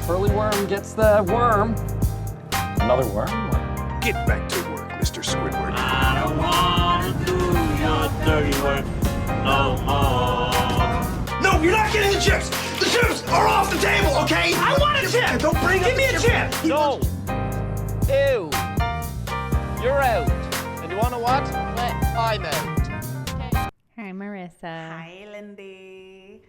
Early worm gets the worm. Another worm? Get back to work, Mr. Squidward. I don't wanna do your dirty work no more. No, you're not getting the chips! The chips are off the table, okay? I want a chip! Don't bring Give me a chip! No! Ew! You're out. And you wanna what? I'm out. Hi, Marissa. Hi, Lindy.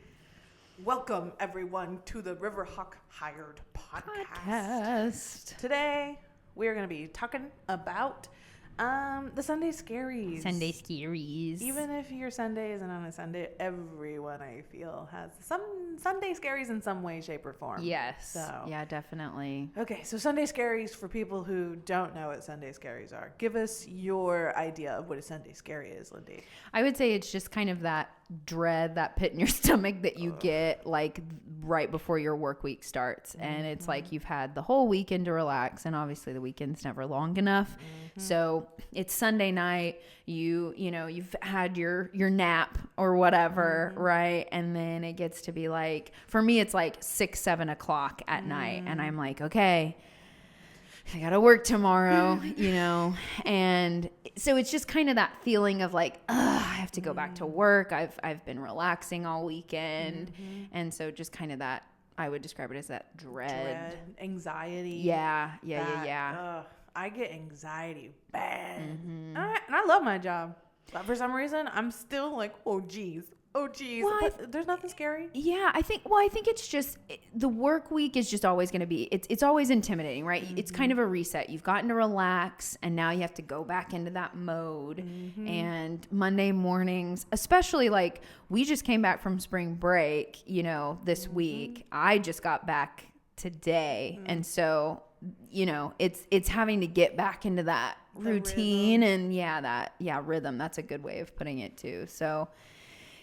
Welcome, everyone, to the RIVERHAWK Hired Podcast. Today, we are going to be talking about the Sunday Scaries. Sunday Scaries. Even if your Sunday isn't on a Sunday, everyone, I feel, has some Sunday Scaries in some way, shape, or form. Yes. So. Yeah, definitely. Okay, so Sunday Scaries, for people who don't know what Sunday Scaries are, give us your idea of what a Sunday Scary is, Lindy. I would say it's just kind of that dread, that pit in your stomach that you get like right before your work week starts. And it's like you've had the whole weekend to relax, and obviously the weekend's never long enough. So it's Sunday night, you've had your nap or whatever, right? And then it gets to be like, for me, it's like 6-7 o'clock at night. And I'm like, okay, I gotta work tomorrow, and so it's just kind of that feeling of like, I have to go back to work. I've been relaxing all weekend. And so just kind of that, I would describe it as that dread, anxiety. Yeah. I get anxiety bad. And I love my job. But for some reason, I'm still like, oh, geez. Well, But there's nothing scary. Yeah, I think it's just the work week is just always going to be, it's always intimidating, right? It's kind of a reset. You've gotten to relax, and now you have to go back into that mode. And Monday mornings, especially like we just came back from spring break, this week. I just got back today. And so, it's having to get back into that routine and rhythm. That's a good way of putting it too. So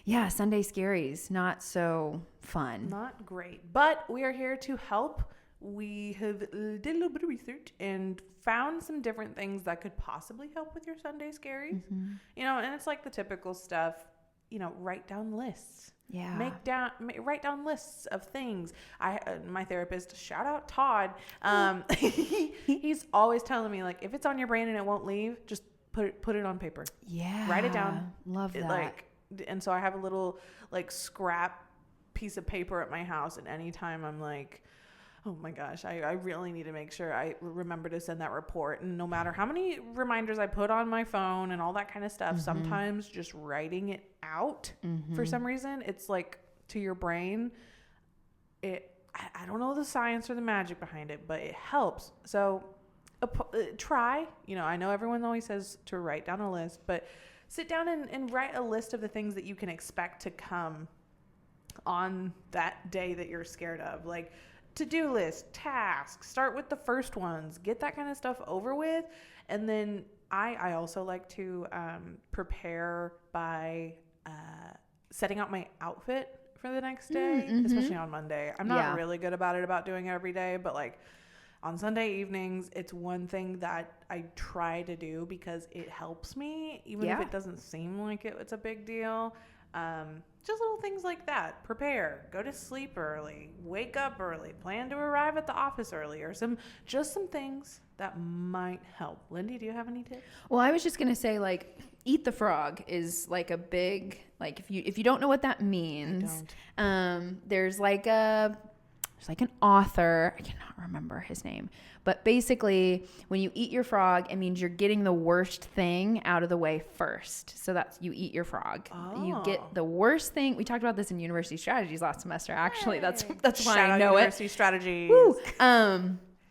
yeah, Sunday Scaries, not so fun. Not great. But we are here to help. We have did a little bit of research and found some different things that could possibly help with your Sunday Scaries. And it's like the typical stuff, write down lists. Yeah. Write down lists of things. My therapist, shout out Todd. He's always telling me, like, if it's on your brain and it won't leave, just put it on paper. Yeah. Write it down. Love that. And so I have a little like scrap piece of paper at my house, and anytime I'm like, oh my gosh, I really need to make sure I remember to send that report. And no matter how many reminders I put on my phone and all that kind of stuff, sometimes just writing it out for some reason, it's like to your brain, I don't know the science or the magic behind it, but it helps. So try, I know everyone always says to write down a list, but sit down and write a list of the things that you can expect to come on that day that you're scared of. Like to-do list, tasks, start with the first ones, get that kind of stuff over with. And then I also like to prepare by setting out my outfit for the next day, especially on Monday. I'm not really good about doing it every day, but like on Sunday evenings, it's one thing that I try to do because it helps me, even if it doesn't seem like it's a big deal. Just little things like that. Prepare, go to sleep early, wake up early, plan to arrive at the office early, or some things that might help. Lindy, do you have any tips? Well, I was just going to say, like, eat the frog is like a big, like, if you don't know what that means, there's like an author, I cannot remember his name, but basically when you eat your frog, it means you're getting the worst thing out of the way first. So that's, you eat your frog. You get the worst thing. We talked about this in University Strategies last semester. Actually, that's why I know University Strategies. Woo.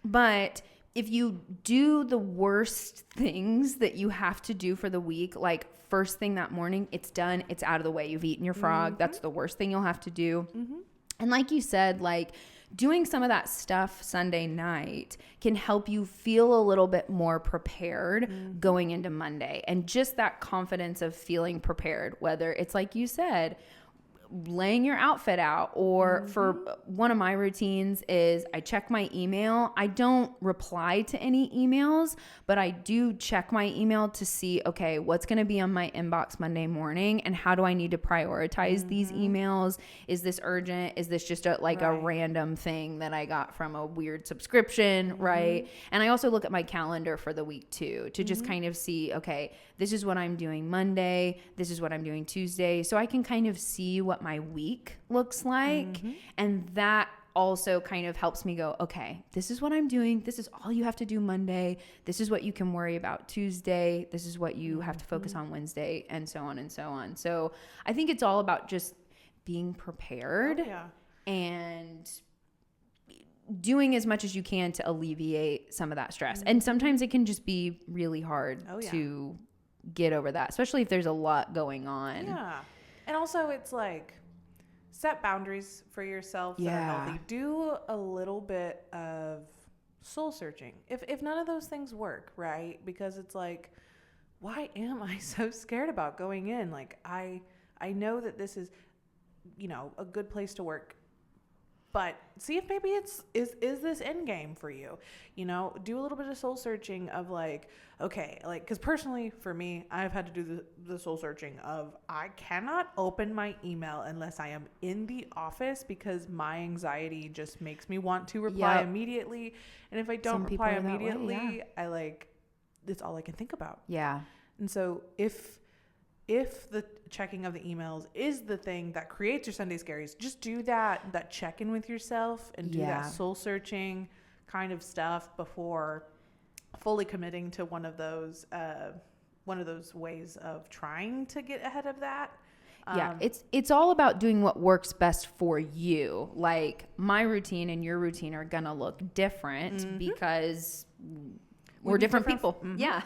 But if you do the worst things that you have to do for the week, like first thing that morning, it's done, it's out of the way. You've eaten your frog. That's the worst thing you'll have to do. And like you said, like, doing some of that stuff Sunday night can help you feel a little bit more prepared going into Monday. And just that confidence of feeling prepared, whether it's like you said, laying your outfit out, or for one of my routines is I check my email. I don't reply to any emails, but I do check my email to see, okay, what's going to be on my inbox Monday morning and how do I need to prioritize these emails? Is this urgent? Is this just a random thing that I got from a weird subscription, right? And I also look at my calendar for the week too, to just kind of see, okay, this is what I'm doing Monday. This is what I'm doing Tuesday. So I can kind of see what my week looks like. And that also kind of helps me go, okay, this is what I'm doing. This is all you have to do Monday. This is what you can worry about Tuesday. This is what you have to focus on Wednesday, and so on and so on. So I think it's all about just being prepared and doing as much as you can to alleviate some of that stress. And sometimes it can just be really hard to get over that, especially if there's a lot going on. Yeah. And also it's like, set boundaries for yourself that are healthy. Do a little bit of soul searching. If none of those things work, right? Because it's like, why am I so scared about going in? Like, I know that this is, a good place to work, but see if maybe is this end game for you? Do a little bit of soul searching of like, okay, like, because personally for me, I've had to do the soul searching of I cannot open my email unless I am in the office, because my anxiety just makes me want to reply immediately. And if I don't reply immediately, it's all I can think about. Yeah. And so if the checking of the emails is the thing that creates your Sunday Scaries, just do that check-in with yourself and do that soul searching kind of stuff before fully committing to one of those ways of trying to get ahead of that. It's all about doing what works best for you. Like, my routine and your routine are gonna look different because we're different people. Yeah.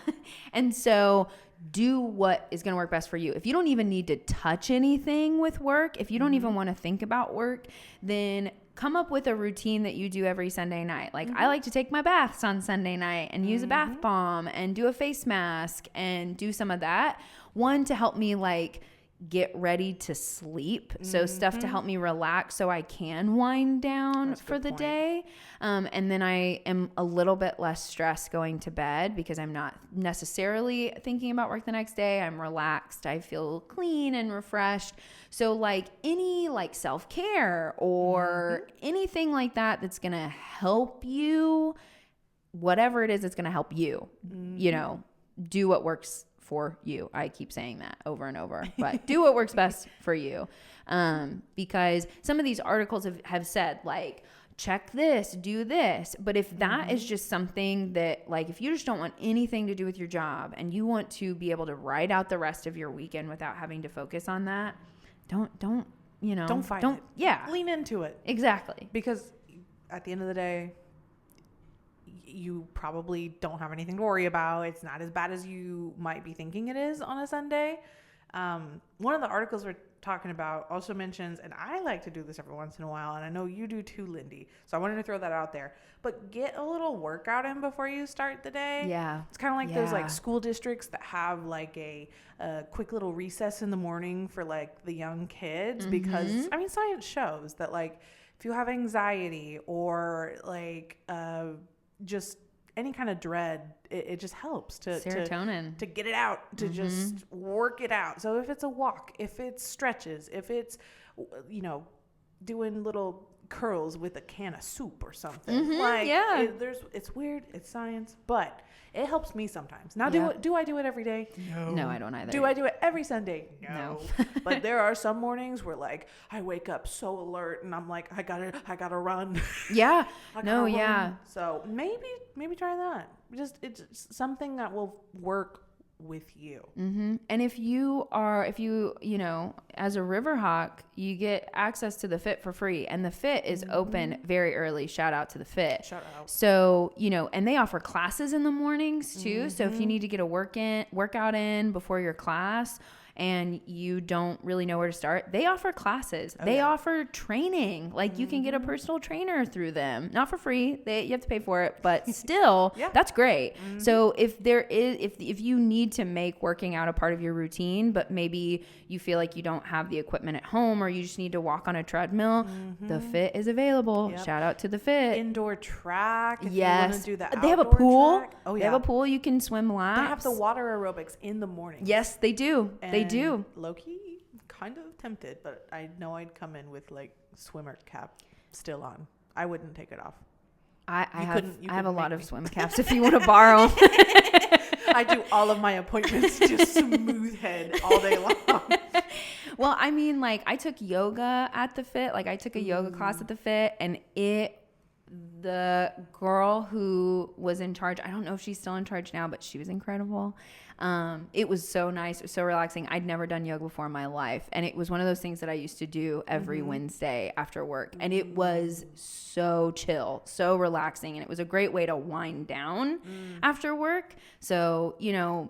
And so do what is going to work best for you. If you don't even need to touch anything with work, if you don't even want to think about work, then come up with a routine that you do every Sunday night. Like, I like to take my baths on Sunday night and use a bath bomb and do a face mask and do some of that. One, to help me like get ready to sleep. So stuff to help me relax so I can wind down for the day. And then I am a little bit less stressed going to bed because I'm not necessarily thinking about work the next day. I'm relaxed. I feel clean and refreshed. So like any like self-care or anything like that that's going to help you, whatever it is that's going to help you, do what works for you. I keep saying that over and over, but do what works best for you. Because some of these articles have said like, check this, do this. But if that is just something that like, if you just don't want anything to do with your job and you want to be able to ride out the rest of your weekend without having to focus on that, don't fight it. Yeah. Lean into it. Exactly. Because at the end of the day, you probably don't have anything to worry about. It's not as bad as you might be thinking it is on a Sunday. One of the articles we're talking about also mentions, and I like to do this every once in a while, and I know you do too, Lindy. So I wanted to throw that out there. But get a little workout in before you start the day. Yeah. It's kind of like those like school districts that have like a quick little recess in the morning for like the young kids. Because, I mean, science shows that like if you have anxiety or like just any kind of dread, it just helps to serotonin to get it out, to just work it out. So if it's a walk, if it's stretches, if it's doing little curls with a can of soup or something, it's weird, it's science, but it helps me sometimes. Now, do I do it every day? No, I don't either. Do I do it every Sunday? No. But there are some mornings where like I wake up so alert and I'm like, I gotta run. Yeah. Run. So maybe try that. It's something that will work with you. And if you as a RIVERHAWK, you get access to the Fit for free, and the Fit is open very early. Shout out to the Fit. Shout out. So, and they offer classes in the mornings too. So if you need to get a workout in before your class, and you don't really know where to start, they offer classes. They offer training. Like you can get a personal trainer through them, not for free. You have to pay for it, but still, that's great. So if you need to make working out a part of your routine, but maybe you feel like you don't have the equipment at home, or you just need to walk on a treadmill, the Fit is available. Shout out to the Fit. Indoor track. If you Yes. want to do that. They have a pool. Track. Oh, yeah. They have a pool. You can swim laps. They have the water aerobics in the morning. Yes, they do. They do. Low-key, kind of tempted, but I know I'd come in with like swimmer cap still on. I wouldn't take it off. I have a lot make of me. swim caps if you want to borrow. I do all of my appointments just smooth head all day long. Well, I mean, like I took yoga at the Fit. Like I took a yoga class at the Fit, and the girl who was in charge, I don't know if she's still in charge now, but she was incredible. It was so nice. It was so relaxing. I'd never done yoga before in my life. And it was one of those things that I used to do every Wednesday after work. And it was so chill, so relaxing. And it was a great way to wind down after work. So, you know,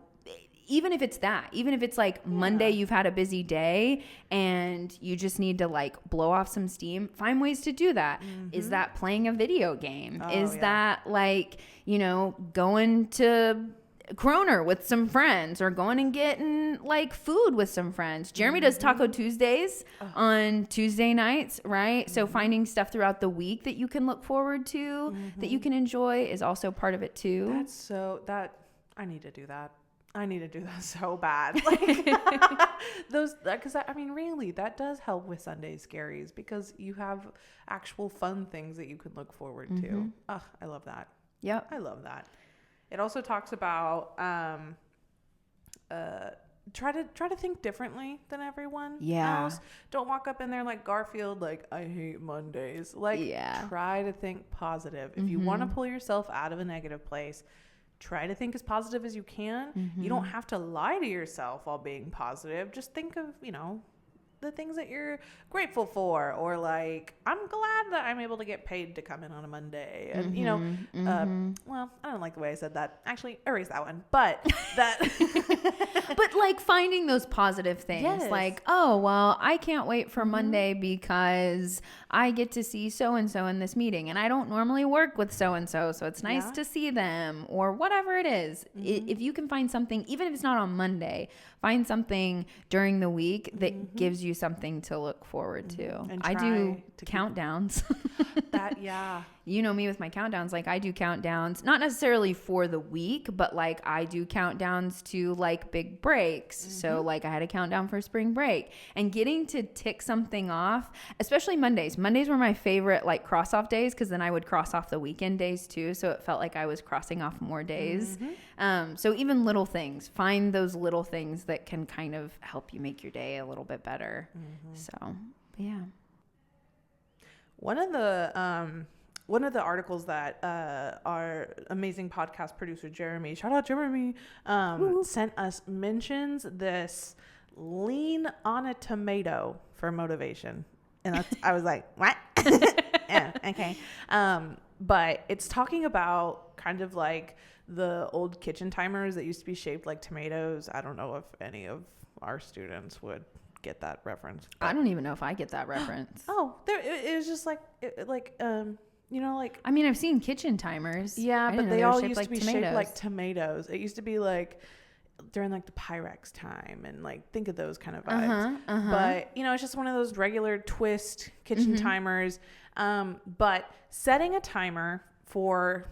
even if it's like Monday, you've had a busy day and you just need to like blow off some steam, find ways to do that. Is that playing a video game? Is that like, you know, going to Kroner with some friends, or going and getting like food with some friends? Jeremy does Taco Tuesdays on Tuesday nights, right? So finding stuff throughout the week that you can look forward to, that you can enjoy, is also part of it too. I need to do that. I need to do that so bad. Like because I mean, really, that does help with Sunday Scaries, because you have actual fun things that you can look forward to. Oh, I love that. Yep. I love that. It also talks about try to think differently than everyone else. Don't walk up in there like Garfield, like, I hate Mondays. Like, try to think positive. If you want to pull yourself out of a negative place, try to think as positive as you can. You don't have to lie to yourself while being positive. Just think of, you know, the things that you're grateful for, or like, I'm glad that I'm able to get paid to come in on a Monday. And, you know, well, I don't like the way I said that. Actually, erase that one. But that, but like finding those positive things, like, oh, well, I can't wait for Monday because I get to see so-and-so in this meeting, and I don't normally work with so-and-so, so it's nice to see them, or whatever it is. If you can find something, even if it's not on Monday, find something during the week that gives you something to look forward to. And I do countdowns. You know me with my countdowns. Like, I do countdowns, not necessarily for the week, but like I do countdowns to like big breaks. So like I had a countdown for spring break, and getting to tick something off, especially Mondays. Mondays were my favorite like cross off days, because then I would cross off the weekend days too. So it felt like I was crossing off more days. So even little things, find those little things that can kind of help you make your day a little bit better. So yeah. One of the articles that our amazing podcast producer Jeremy, shout out Jeremy, sent us mentions this lean on a tomato for motivation, and I was like, what? Yeah, okay. But it's talking about kind of like the old kitchen timers that used to be shaped like tomatoes. I don't know if any of our students would get that reference. I don't even know if I get that reference. It was just like you know, like, I mean, I've seen kitchen timers. Yeah, but they all used to be shaped like tomatoes. It used to be like during like the Pyrex time, and like, think of those kind of vibes. But you know, it's just one of those regular twist kitchen timers. But setting a timer for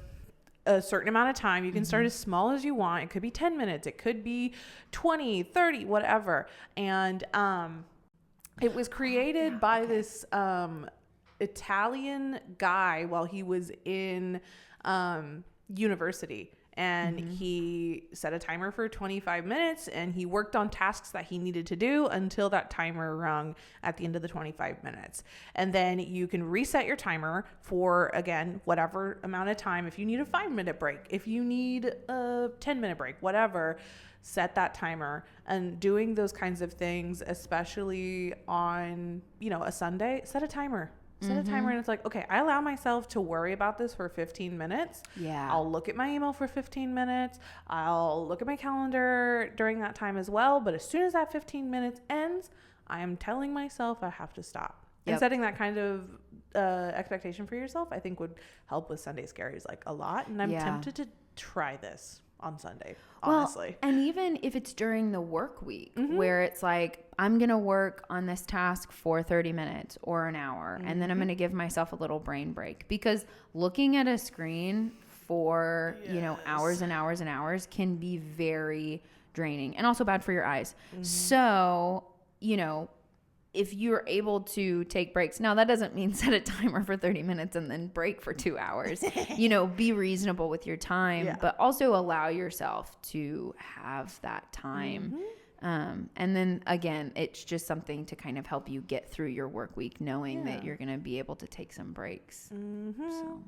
a certain amount of time, you can start as small as you want. It could be 10 minutes, it could be 20, 30, whatever. And it was created by this Italian guy while he was in university, and he set a timer for 25 minutes, and he worked on tasks that he needed to do until that timer rung at the end of the 25 minutes. And then you can reset your timer for, again, whatever amount of time. If you need a 5-minute break, if you need a 10-minute break, whatever, set that timer. And doing those kinds of things, especially on, you know, a Sunday, set a timer. Set a timer, and it's like, okay, I allow myself to worry about this for 15 minutes. Yeah. I'll look at my email for 15 minutes. I'll look at my calendar during that time as well. But as soon as that 15 minutes ends, I am telling myself I have to stop. Yep. And setting that kind of expectation for yourself, I think, would help with Sunday Scaries like a lot. And I'm tempted to try this on Sunday, honestly. Well, and even if it's during the work week where it's like, I'm going to work on this task for 30 minutes or an hour, and then I'm going to give myself a little brain break, because looking at a screen for, you know, hours and hours and hours can be very draining and also bad for your eyes. So, you know, if you're able to take breaks, now that doesn't mean set a timer for 30 minutes and then break for 2 hours, you know, be reasonable with your time, but also allow yourself to have that time. And then again, it's just something to kind of help you get through your work week, knowing that you're going to be able to take some breaks. So.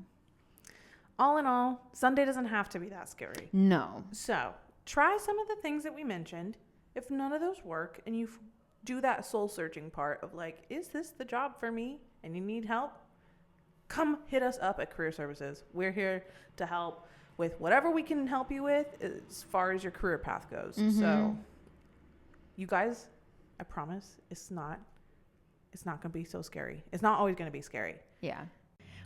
All in all, Sunday doesn't have to be that scary. No. So try some of the things that we mentioned. If none of those work and you do that soul searching part of like, is this the job for me? And you need help? Come hit us up at Career Services. We're here to help with whatever we can help you with as far as your career path goes. So you guys, I promise it's not going to be so scary. It's not always going to be scary. Yeah.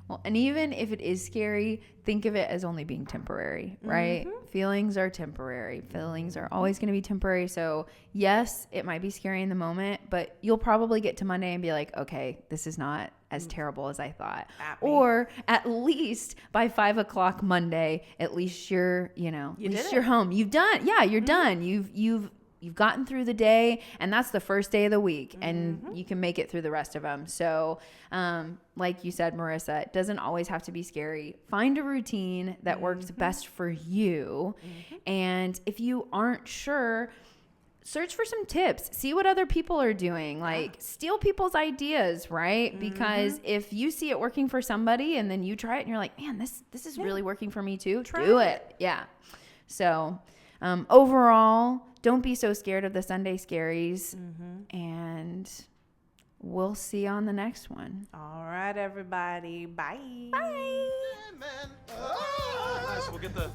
Well, and even if it is scary, think of it as only being temporary, right? Feelings are temporary. Feelings are always going to be temporary. So yes, it might be scary in the moment, but you'll probably get to Monday and be like, okay, this is not as terrible as I thought. Or at least by 5 o'clock Monday, at least you're, you know, at least you're home. You've done, you're done. You've gotten through the day, and that's the first day of the week, and you can make it through the rest of them. So, like you said, Marissa, it doesn't always have to be scary. Find a routine that works best for you. And if you aren't sure, search for some tips. See what other people are doing. Like, steal people's ideas, right? Because if you see it working for somebody and then you try it and you're like, man, this is really working for me too. Do it. Yeah. So, overall, don't be so scared of the Sunday Scaries, and we'll see you on the next one. All right, everybody. Bye. Bye. Man. Oh, nice. We'll get the